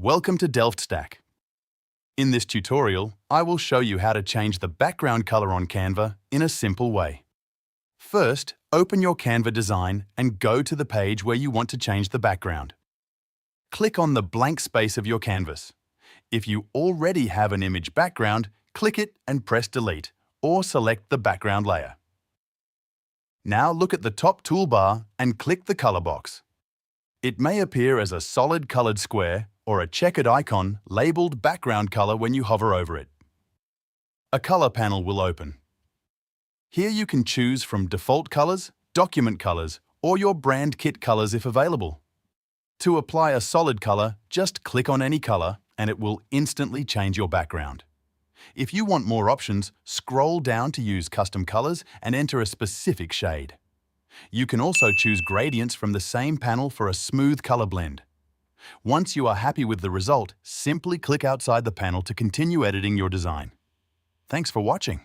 Welcome to DelftStack. In this tutorial, I will show you how to change the background color on Canva in a simple way. First, open your Canva design and go to the page where you want to change the background. Click on the blank space of your canvas. If you already have an image background, click it and press Delete, or select the background layer. Now look at the top toolbar and click the color box. It may appear as a solid colored square or a checkered icon labeled background color when you hover over it. A color panel will open. Here you can choose from default colors, document colors, or your brand kit colors if available. To apply a solid color, just click on any color and it will instantly change your background. If you want more options, scroll down to use custom colors and enter a specific shade. You can also choose gradients from the same panel for a smooth color blend. Once you are happy with the result, simply click outside the panel to continue editing your design. Thanks for watching.